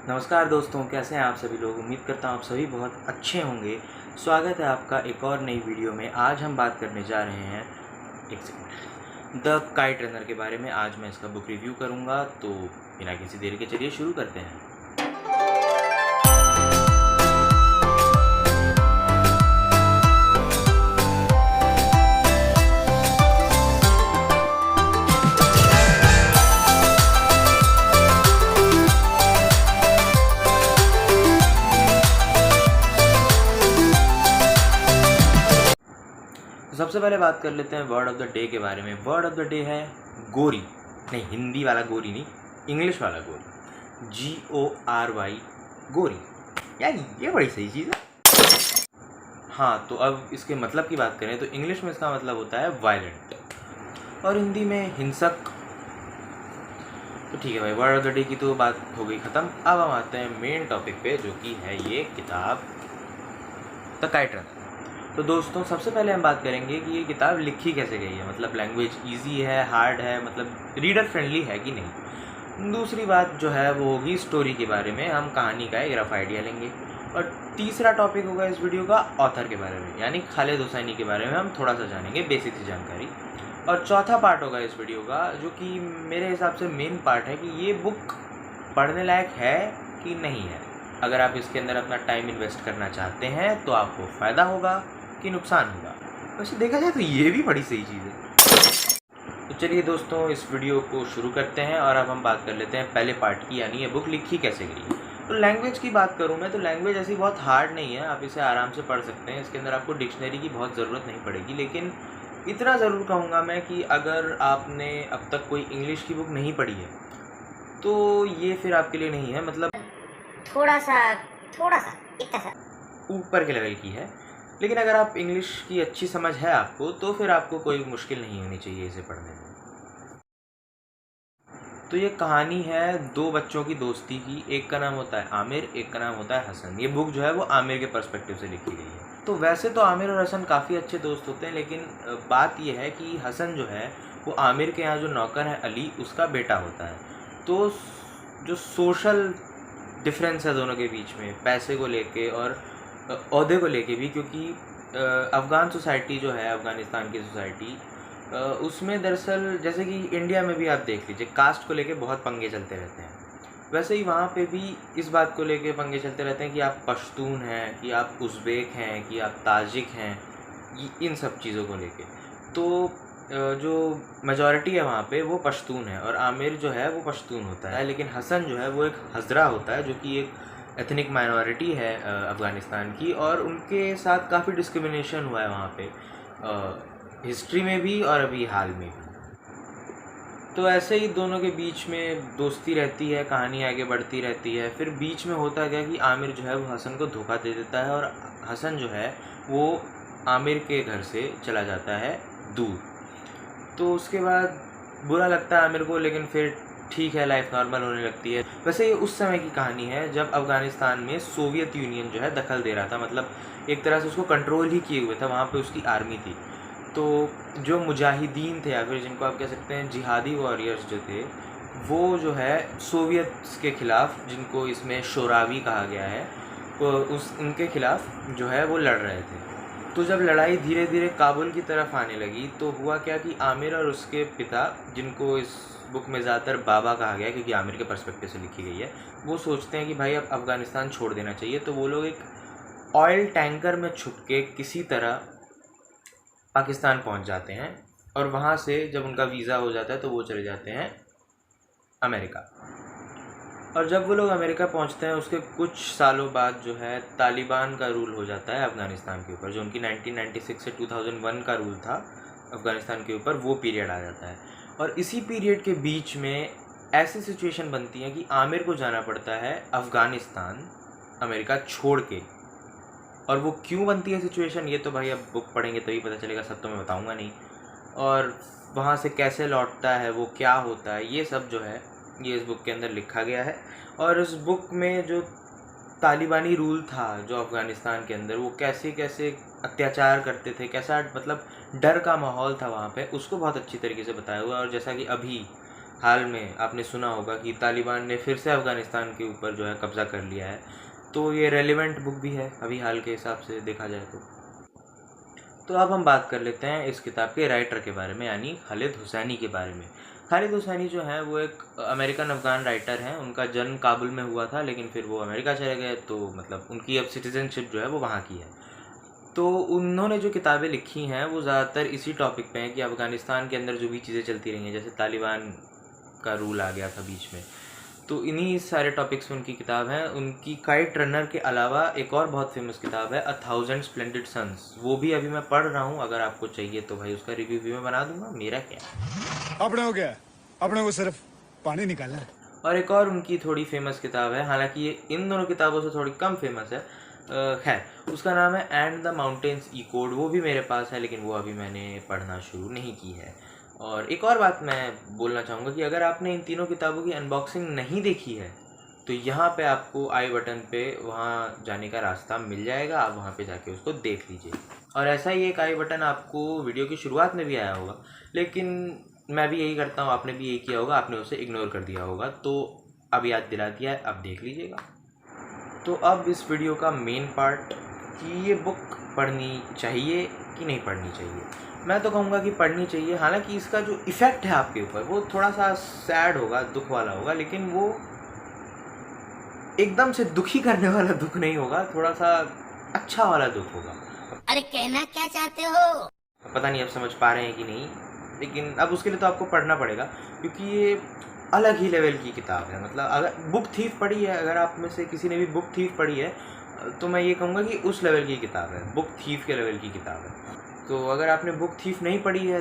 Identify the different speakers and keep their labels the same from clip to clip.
Speaker 1: नमस्कार दोस्तों, कैसे हैं आप सभी लोग। उम्मीद करता हूँ आप सभी बहुत अच्छे होंगे। स्वागत है आपका एक और नई वीडियो में। आज हम बात करने जा रहे हैं एक सेकंड द काइट रनर के बारे में। आज मैं इसका बुक रिव्यू करूँगा, तो बिना किसी देर के चलिए शुरू करते हैं। तो सबसे पहले बात कर लेते हैं वर्ड ऑफ द डे के बारे में। वर्ड ऑफ द डे है गोरी। नहीं, हिंदी वाला गोरी नहीं, इंग्लिश वाला गोरी। GORY, गोरी। यार ये बड़ी सही चीज़ है। हाँ, तो अब इसके मतलब की बात करें तो इंग्लिश में इसका मतलब होता है वायलेंट और हिंदी में हिंसक। तो ठीक है भाई, वर्ड ऑफ द डे की तो बात हो गई ख़त्म। अब हम आते हैं मेन टॉपिक पे, जो कि है ये किताब द काइट रनर। तो दोस्तों, सबसे पहले हम बात करेंगे कि ये किताब लिखी कैसे गई है। मतलब लैंग्वेज इजी है, हार्ड है, मतलब रीडर फ्रेंडली है कि नहीं। दूसरी बात जो है वो होगी स्टोरी के बारे में। हम कहानी का एक रफ आइडिया लेंगे। और तीसरा टॉपिक होगा इस वीडियो का ऑथर के बारे में, यानी खालिद हुसैनी के बारे में हम थोड़ा सा जानेंगे, बेसिक सी जानकारी। और चौथा पार्ट होगा इस वीडियो का, जो कि मेरे हिसाब से मेन पार्ट है कि ये बुक पढ़ने लायक है कि नहीं है। अगर आप इसके अंदर अपना टाइम इन्वेस्ट करना चाहते हैं तो आपको फ़ायदा होगा कि नुकसान होगा। वैसे देखा जाए तो ये भी बड़ी सही चीज़ है। तो चलिए दोस्तों, इस वीडियो को शुरू करते हैं और अब हम बात कर लेते हैं पहले पार्ट की, यानी ये बुक लिखी कैसे गई है। तो लैंग्वेज की बात करूँ मैं, तो लैंग्वेज ऐसी बहुत हार्ड नहीं है, आप इसे आराम से पढ़ सकते हैं। इसके अंदर आपको डिक्शनरी की बहुत ज़रूरत नहीं पड़ेगी। लेकिन इतना ज़रूर कहूँगा मैं कि अगर आपने अब तक कोई इंग्लिश की बुक नहीं पढ़ी है तो ये फिर आपके लिए नहीं है। मतलब
Speaker 2: थोड़ा सा इतना सा
Speaker 1: ऊपर के लेवल की है। लेकिन अगर आप इंग्लिश की अच्छी समझ है आपको, तो फिर आपको कोई मुश्किल नहीं होनी चाहिए इसे पढ़ने में। तो ये कहानी है दो बच्चों की दोस्ती की। एक का नाम होता है आमिर, एक का नाम होता है हसन। ये बुक जो है वो आमिर के पर्सपेक्टिव से लिखी गई है। तो वैसे तो आमिर और हसन काफ़ी अच्छे दोस्त होते हैं, लेकिन बात ये है कि हसन जो है वो आमिर के यहाँ जो नौकर है अली, उसका बेटा होता है। तो जो सोशल डिफरेंस है दोनों के बीच में, पैसे को लेके और ओहदे को लेके भी, क्योंकि अफ़गान सोसाइटी जो है, अफ़गानिस्तान की सोसाइटी, उसमें दरअसल जैसे कि इंडिया में भी आप देख लीजिए, कास्ट को लेके बहुत पंगे चलते रहते हैं। वैसे ही वहाँ पे भी इस बात को लेके पंगे चलते रहते हैं कि आप पश्तून हैं, कि आप उज़्बेक हैं, कि आप ताजिक हैं, इन सब चीज़ों को लेके। तो जो मेजॉरिटी है वहाँ पे वो पश्तून है और आमिर जो है वो पश्तून होता है। लेकिन हसन जो है वो एक हज़रा होता है, जो कि एक एथनिक माइनॉरिटी है अफ़गानिस्तान की, और उनके साथ काफ़ी डिस्क्रिमिनेशन हुआ है वहाँ पे, हिस्ट्री में भी और अभी हाल में भी। तो ऐसे ही दोनों के बीच में दोस्ती रहती है, कहानी आगे बढ़ती रहती है। फिर बीच में होता क्या कि आमिर जो है वो हसन को धोखा दे देता है और हसन जो है वो आमिर के घर से चला जाता है दूर। तो उसके बाद बुरा लगता है आमिर को, लेकिन फिर ठीक है, लाइफ नॉर्मल होने लगती है। वैसे ये उस समय की कहानी है जब अफ़गानिस्तान में सोवियत यूनियन जो है दखल दे रहा था, मतलब एक तरह से उसको कंट्रोल ही किए हुए था। वहाँ पे उसकी आर्मी थी। तो जो मुजाहिदीन थे, या फिर जिनको आप कह सकते हैं जिहादी वॉरियर्स जो थे, वो जो है सोवियत के ख़िलाफ़, जिनको इसमें शोरावी कहा गया है, तो उनके ख़िलाफ़ जो है वो लड़ रहे थे। तो जब लड़ाई धीरे धीरे काबुल की तरफ आने लगी, तो हुआ क्या कि आमिर और उसके पिता, जिनको इस बुक में ज़्यादातर बाबा कहा गया है क्योंकि आमिर के पर्सपेक्टिव से लिखी गई है, वो सोचते हैं कि भाई अब अफ़गानिस्तान छोड़ देना चाहिए। तो वो लोग एक ऑयल टैंकर में छुप के किसी तरह पाकिस्तान पहुंच जाते हैं, और वहाँ से जब उनका वीज़ा हो जाता है तो वो चले जाते हैं अमेरिका। और जब वो लोग अमेरिका पहुंचते हैं, उसके कुछ सालों बाद जो है तालिबान का रूल हो जाता है अफ़गानिस्तान के ऊपर। जो उनकी 1996 से 2001 का रूल था अफ़गानिस्तान के ऊपर, वो पीरियड आ जाता है। और इसी पीरियड के बीच में ऐसी सिचुएशन बनती है कि आमिर को जाना पड़ता है अफ़गानिस्तान, अमेरिका छोड़ के। और वो क्यों बनती है सिचुएशन, ये तो भाई अब बुक पढ़ेंगे तभी पता चलेगा, सब तो मैं बताऊँगा नहीं। और वहाँ से कैसे लौटता है, वो क्या होता है, ये सब जो है ये इस बुक के अंदर लिखा गया है। और इस बुक में जो तालिबानी रूल था जो अफ़गानिस्तान के अंदर, वो कैसे कैसे अत्याचार करते थे, कैसा मतलब डर का माहौल था वहाँ पे, उसको बहुत अच्छी तरीके से बताया हुआ है। और जैसा कि अभी हाल में आपने सुना होगा कि तालिबान ने फिर से अफ़गानिस्तान के ऊपर जो है कब्ज़ा कर लिया है, तो ये रेलेवेंट बुक भी है अभी हाल के हिसाब से देखा जाए तो अब हम बात कर लेते हैं इस किताब के राइटर के बारे में, यानी खालिद हुसैनी के बारे में। खालिद हुसैनी जो हैं वो एक अमेरिकन अफ़गान राइटर हैं। उनका जन्म काबुल में हुआ था, लेकिन फिर वो अमेरिका चले गए, तो मतलब उनकी अब सिटीज़नशिप जो है वो वहाँ की है। तो उन्होंने जो किताबें लिखी हैं वो ज़्यादातर इसी टॉपिक पे हैं कि अफ़गानिस्तान के अंदर जो भी चीज़ें चलती रही हैं, जैसे तालिबान का रूल आ गया था बीच में, तो इन्हीं सारे टॉपिक्स में उनकी किताब है। उनकी काइट रनर के अलावा एक और बहुत फेमस किताब है अ थाउजेंड स्प्लेंडेड सन्स, वो भी अभी मैं पढ़ रहा हूँ। अगर आपको चाहिए तो भाई उसका रिव्यू भी मैं बना दूंगा, मेरा क्या।
Speaker 3: अपने को क्या, अपने को सिर्फ पानी निकालना है।
Speaker 1: और एक और उनकी थोड़ी फेमस किताब है, हालांकि ये इन दोनों किताबों से थोड़ी कम फेमस है, खैर उसका नाम है and the mountains E code. वो भी मेरे पास है, लेकिन वो अभी मैंने पढ़ना शुरू नहीं की है। और एक और बात मैं बोलना चाहूँगा कि अगर आपने इन तीनों किताबों की अनबॉक्सिंग नहीं देखी है तो यहाँ पे आपको आई बटन पे वहाँ जाने का रास्ता मिल जाएगा, आप वहाँ पे जाके उसको देख लीजिए। और ऐसा ही एक आई बटन आपको वीडियो की शुरुआत में भी आया होगा, लेकिन मैं भी यही करता हूँ, आपने भी यही किया होगा, आपने उसे इग्नोर कर दिया होगा, तो अब याद दिला दिया है, अब देख लीजिएगा। तो अब इस वीडियो का मेन पार्ट कि ये बुक पढ़नी चाहिए कि नहीं पढ़नी चाहिए। मैं तो कहूँगा कि पढ़नी चाहिए। हालांकि इसका जो इफ़ेक्ट है आपके ऊपर वो थोड़ा सा सैड होगा, दुख वाला होगा, लेकिन वो एकदम से दुखी करने वाला दुख नहीं होगा, थोड़ा सा अच्छा वाला दुख होगा।
Speaker 2: अरे कहना क्या चाहते हो?
Speaker 1: पता नहीं आप समझ पा रहे हैं कि नहीं, लेकिन अब उसके लिए तो आपको पढ़ना पड़ेगा, क्योंकि ये अलग ही लेवल की किताब है। मतलब अगर बुक थीफ पढ़ी है, अगर आप में से किसी ने भी बुक थीफ पढ़ी है, तो मैं ये कहूँगा कि उस लेवल की किताब है, बुक थीफ के लेवल की किताब है। तो अगर आपने बुक थीफ नहीं पढ़ी है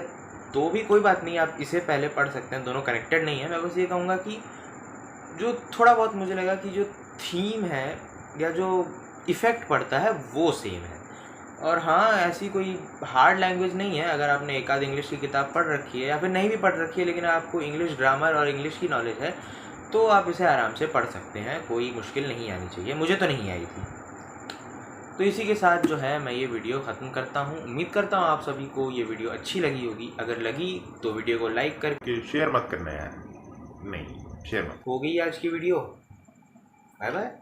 Speaker 1: तो भी कोई बात नहीं, आप इसे पहले पढ़ सकते हैं, दोनों कनेक्टेड नहीं है। मैं बस ये कहूँगा कि जो थोड़ा बहुत मुझे लगा कि जो थीम है या जो इफ़ेक्ट पड़ता है वो सेम है। और हाँ, ऐसी कोई हार्ड लैंग्वेज नहीं है। अगर आपने एक आध इंग्लिश की किताब पढ़ रखी है या फिर नहीं भी पढ़ रखी है, लेकिन आपको इंग्लिश ग्रामर और इंग्लिश की नॉलेज है, तो आप इसे आराम से पढ़ सकते हैं, कोई मुश्किल नहीं आनी चाहिए। मुझे तो नहीं आई थी। तो इसी के साथ जो है मैं ये वीडियो ख़त्म करता हूँ। उम्मीद करता हूँ आप सभी को ये वीडियो अच्छी लगी होगी। अगर लगी तो वीडियो को लाइक करके
Speaker 4: शेयर मत करना यार, नहीं शेयर मत।
Speaker 1: हो गई आज की वीडियो। Bye bye.